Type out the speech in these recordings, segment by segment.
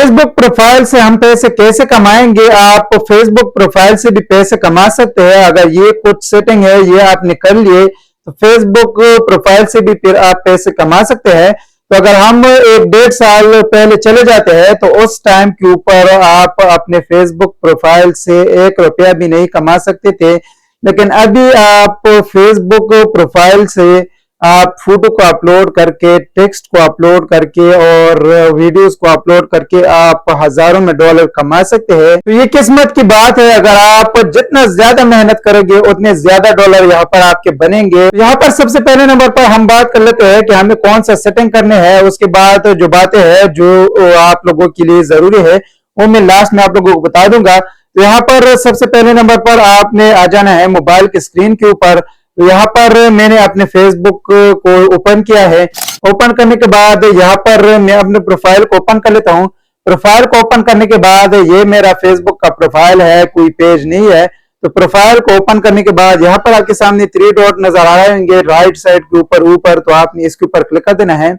Facebook profile से हम पैसे कैसे कमाएंगे। आप फेसबुक प्रोफाइल से भी पैसे कमा सकते हैं। अगर ये कुछ सेटिंग है ये आपने कर लिए तो फेसबुक प्रोफाइल से भी फिर आप पैसे कमा सकते हैं। तो अगर हम 1-1.5 साल पहले चले जाते हैं तो उस टाइम के ऊपर आप अपने फेसबुक प्रोफाइल से 1 रुपया भी नहीं कमा सकते थे। लेकिन अभी आप फेसबुक प्रोफाइल से आप फोटो को अपलोड करके, टेक्स्ट को अपलोड करके और वीडियोस को अपलोड करके आप हजारों में डॉलर कमा सकते हैं। तो ये किस्मत की बात है। अगर आप जितना ज्यादा मेहनत करोगे उतने ज्यादा डॉलर यहाँ पर आपके बनेंगे। यहाँ पर सबसे पहले नंबर पर हम बात कर लेते हैं कि हमें कौन सा सेटिंग करने हैं। उसके बाद जो बातें हैं जो आप लोगों के लिए जरूरी है वो मैं लास्ट में आप लोगों को बता दूंगा। तो यहाँ पर सबसे पहले नंबर पर आपने आ जाना है मोबाइल की स्क्रीन के ऊपर। तो यहाँ पर मैंने अपने फेसबुक को ओपन किया है। ओपन करने के बाद यहाँ पर मैं अपने प्रोफाइल को ओपन कर लेता हूँ। प्रोफाइल को ओपन करने के बाद ये मेरा फेसबुक का प्रोफाइल है, कोई पेज नहीं है। तो प्रोफाइल को ओपन करने के बाद यहाँ पर आपके सामने 3 डॉट नजर आ रहे होंगे राइट साइड के ऊपर तो आपने इसके ऊपर क्लिक कर देना है।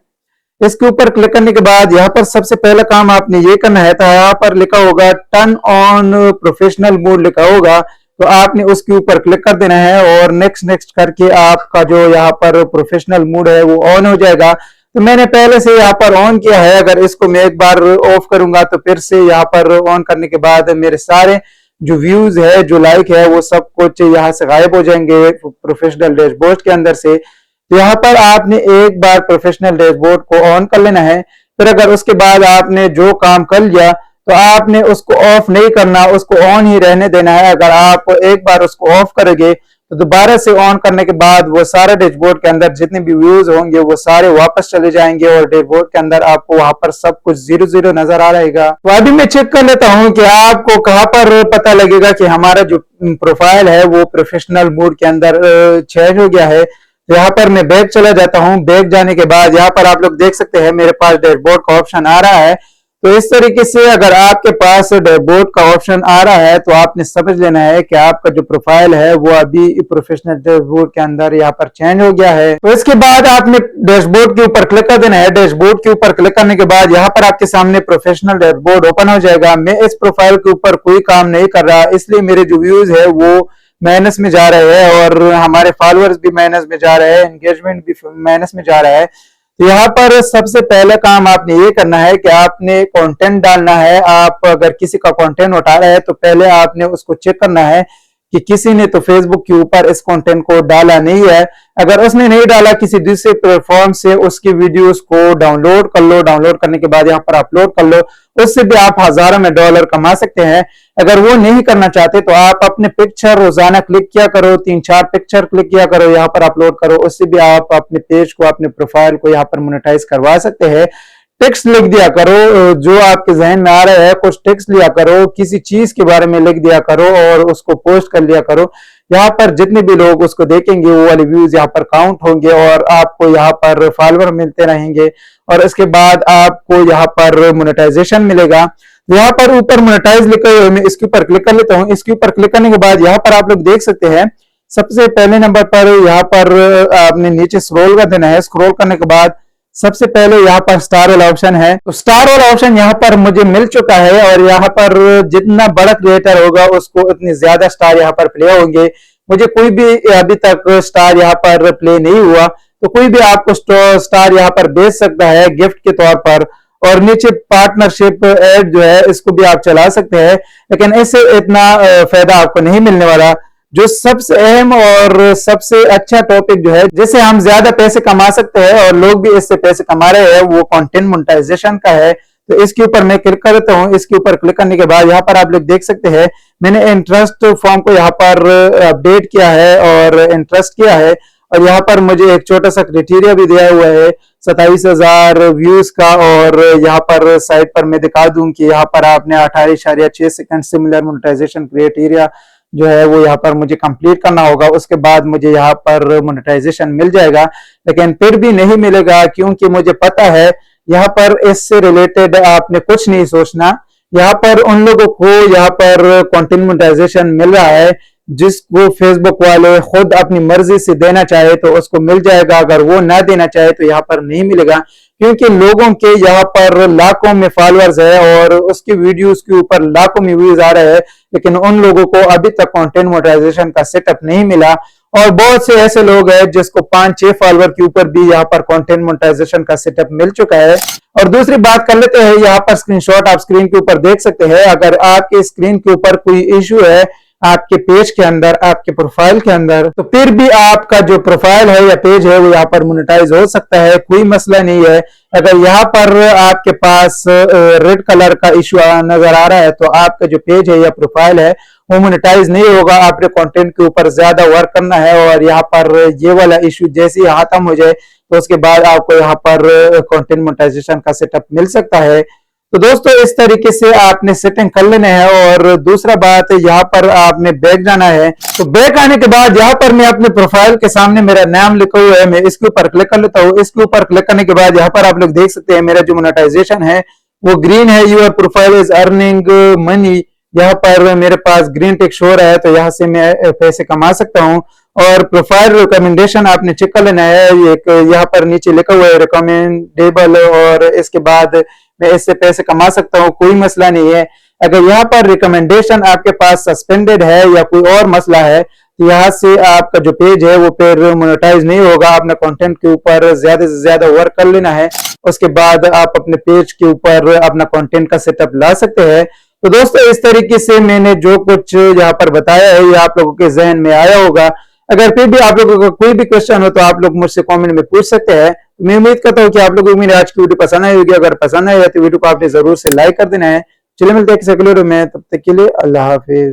इसके ऊपर क्लिक करने के बाद यहाँ पर सबसे पहला काम आपने ये करना है। तो यहाँ पर लिखा होगा टर्न ऑन प्रोफेशनल मोड लिखा होगा, तो आपने उसके ऊपर क्लिक कर देना है और नेक्स्ट नेक्स्ट करके आपका जो यहाँ पर प्रोफेशनल मोड है वो ऑन हो जाएगा। तो मैंने पहले से यहाँ पर ऑन किया है। अगर इसको मैं एक बार ऑफ करूंगा तो फिर से यहाँ पर ऑन करने के बाद मेरे सारे जो व्यूज है, जो लाइक है, वो सब कुछ यहाँ से गायब हो जाएंगे प्रोफेशनल डैशबोर्ड के अंदर से। तो यहाँ पर आपने एक बार प्रोफेशनल डैशबोर्ड को ऑन कर लेना है। फिर अगर उसके बाद आपने जो काम कर लिया तो आपने उसको ऑफ नहीं करना, उसको ऑन ही रहने देना है। अगर आप एक बार उसको ऑफ करोगे तो दोबारा से ऑन करने के बाद वो सारे डैशबोर्ड के अंदर जितने भी व्यूज होंगे वो सारे वापस चले जाएंगे और डैशबोर्ड के अंदर आपको वहां पर सब कुछ 0-0 नजर आ रहेगा। तो अभी मैं चेक कर लेता हूं कि आपको कहां पर पता लगेगा कि हमारा जो प्रोफाइल है वो प्रोफेशनल मोड के अंदर चेंज हो गया है। तो यहाँ पर मैं बैक चला जाता हूँ। बैक जाने के बाद यहाँ पर आप लोग देख सकते हैं मेरे पास डैशबोर्ड का ऑप्शन आ रहा है। तो इस तरीके से अगर आपके पास डैशबोर्ड का ऑप्शन आ रहा है तो आपने समझ लेना है कि आपका जो प्रोफाइल है वो अभी प्रोफेशनल डैशबोर्ड के अंदर यहाँ पर चेंज हो गया है। तो इसके बाद आपने डैशबोर्ड के ऊपर क्लिक कर देना है। डैशबोर्ड के ऊपर क्लिक करने के बाद यहाँ पर आपके सामने प्रोफेशनल डैशबोर्ड ओपन हो जाएगा। मैं इस प्रोफाइल के ऊपर कोई काम नहीं कर रहा, इसलिए मेरे जो व्यूज है वो माइनस में जा रहे हैं और हमारे फॉलोअर्स भी माइनस में जा रहे हैं, एंगेजमेंट भी माइनस में जा रहा है। तो यहाँ पर सबसे पहला काम आपने ये करना है कि आपने कंटेंट डालना है। आप अगर किसी का कंटेंट उठा रहे हैं तो पहले आपने उसको चेक करना है कि किसी ने तो फेसबुक के ऊपर इस कंटेंट को डाला नहीं है। अगर उसने नहीं डाला किसी दूसरे प्लेटफॉर्म से उसकी वीडियोस को डाउनलोड कर लो। डाउनलोड करने के बाद यहाँ पर अपलोड कर लो, उससे भी आप हजारों में डॉलर कमा सकते हैं। अगर वो नहीं करना चाहते तो आप अपने पिक्चर रोजाना क्लिक किया करो, 3-4 पिक्चर क्लिक किया करो, यहाँ पर अपलोड करो, उससे भी आप अपने पेज को, अपने प्रोफाइल को यहाँ पर मोनेटाइज करवा सकते हैं। टेक्स्ट लिख दिया करो, जो आपके जहन में आ रहा है कुछ टेक्स्ट लिया करो, किसी चीज के बारे में लिख दिया करो और उसको पोस्ट कर लिया करो। यहाँ पर जितने भी लोग उसको देखेंगे वो वाले व्यूज यहाँ पर काउंट होंगे और आपको यहाँ पर फॉलोअर मिलते रहेंगे और इसके बाद आपको यहाँ पर मोनेटाइजेशन मिलेगा। यहाँ पर ऊपर मोनेटाइज लिखा हुआ है, मैं इसके ऊपर क्लिक कर लेता हूँ। इसके ऊपर क्लिक करने के बाद यहाँ पर आप लोग देख सकते हैं सबसे पहले नंबर पर यहाँ पर आपने नीचे स्क्रॉल कर देना है। स्क्रॉल करने के बाद सबसे पहले यहाँ पर स्टार वाला ऑप्शन है। तो स्टार वाला ऑप्शन यहाँ पर मुझे मिल चुका है और यहाँ पर जितना बड़ा क्रिएटर होगा उसको उतने ज्यादा स्टार यहाँ पर प्ले होंगे। मुझे कोई भी अभी तक स्टार यहाँ पर प्ले नहीं हुआ, तो कोई भी आपको स्टार यहाँ पर बेच सकता है गिफ्ट के तौर पर। और नीचे पार्टनरशिप एड जो है इसको भी आप चला सकते हैं, लेकिन इससे इतना फायदा आपको नहीं मिलने वाला। जो सबसे अहम और सबसे अच्छा टॉपिक जो है जिससे हम ज्यादा पैसे कमा सकते हैं और लोग भी इससे पैसे कमा रहे हैं वो कंटेंट मोनेटाइजेशन का है। तो इसके ऊपर मैं क्लिक करता हूँ। इसके ऊपर क्लिक करने के बाद यहाँ पर आप लोग देख सकते हैं मैंने इंटरेस्ट फॉर्म को यहाँ पर अपडेट किया है और इंटरेस्ट किया है और यहाँ पर मुझे एक छोटा सा क्राइटेरिया भी दिया हुआ है 27,000 व्यूज का। और यहाँ पर साइट पर मैं दिखा दूं कि यहाँ पर आपने 18.6 सेकंड सिमिलर मोनेटाइजेशन क्राइटेरिया जो है वो यहाँ पर मुझे कंप्लीट करना होगा। उसके बाद मुझे यहाँ पर मोनेटाइजेशन मिल जाएगा, लेकिन फिर भी नहीं मिलेगा क्योंकि मुझे पता है यहाँ पर इससे रिलेटेड आपने कुछ नहीं सोचना। यहाँ पर उन लोगों को यहाँ पर कंटेंट मोनेटाइजेशन मिल रहा है जिसको फेसबुक वाले खुद अपनी मर्जी से देना चाहे तो उसको मिल जाएगा, अगर वो ना देना चाहे तो यहाँ पर नहीं मिलेगा। क्योंकि लोगों के यहाँ पर लाखों में फॉलोअर्स है और उसकी वीडियोस के ऊपर लाखों में व्यूज आ रहे हैं, लेकिन उन लोगों को अभी तक कंटेंट मोनेटाइजेशन का सेटअप नहीं मिला। और बहुत से ऐसे लोग हैं जिसको 5-6 फॉलोअर के ऊपर भी यहाँ पर कंटेंट मोनेटाइजेशन का सेटअप मिल चुका है। और दूसरी बात कर लेते हैं, यहाँ पर स्क्रीनशॉट आप स्क्रीन के ऊपर देख सकते हैं। अगर आपके स्क्रीन के ऊपर कोई इश्यू है आपके पेज के अंदर, आपके प्रोफाइल के अंदर, तो फिर भी आपका जो प्रोफाइल है या पेज है वो यहाँ पर मोनेटाइज हो सकता है, कोई मसला नहीं है। अगर यहाँ पर आपके पास रेड कलर का इश्यू नजर आ रहा है तो आपका जो पेज है या प्रोफाइल है वो मोनेटाइज नहीं होगा। आपने कंटेंट के ऊपर ज्यादा वर्क करना है और यहाँ पर ये वाला इश्यू जैसे ही खत्म हो जाए तो उसके बाद आपको यहाँ पर कंटेंट मोनेटाइजेशन का सेटअप मिल सकता है। तो दोस्तों इस तरीके से आपने सेटिंग कर लेना है। और दूसरा बात यहाँ पर आपने बैक जाना है। तो बैक आने के बाद यहाँ पर मैं अपने प्रोफाइल के सामने मेरा नाम लिखा हुआ है, मैं इसके ऊपर क्लिक कर लेता हूँ। इसके ऊपर क्लिक करने के बाद यहाँ पर आप लोग देख सकते हैं मेरा जो मोनेटाइजेशन है वो ग्रीन है, your profile is earning money. यहाँ पर मेरे पास ग्रीन टिक शो रहा है तो यहाँ से मैं पैसे कमा सकता हूँ। और प्रोफाइल रिकमेंडेशन आपने चेक कर लेना है, एक यहाँ पर नीचे लिखा हुआ है रिकमेंडेबल, और इसके बाद मैं इससे पैसे कमा सकता हूँ, कोई मसला नहीं है। अगर यहाँ पर रिकमेंडेशन आपके पास सस्पेंडेड है या कोई और मसला है तो यहाँ से आपका जो पेज है वो फिर मोनेटाइज नहीं होगा। आपने कंटेंट के ऊपर ज्यादा से ज्यादा वर्क कर लेना है, उसके बाद आप अपने पेज के ऊपर अपना कंटेंट का सेटअप ला सकते हैं। तो दोस्तों इस तरीके से मैंने जो कुछ यहाँ पर बताया है ये आप लोगों के जहन में आया होगा। अगर फिर भी आप लोगों का कोई भी क्वेश्चन हो तो आप लोग मुझसे कमेंट में पूछ सकते हैं। मैं उम्मीद करता हूँ कि आप लोगों को मेरी आज की वीडियो पसंद आई होगी। अगर पसंद आई है तो वीडियो को आपने जरूर से लाइक कर देना है। चलिए मिलते हैं किसी अगले वीडियो में, तब तक के लिए अल्लाह हाफिज।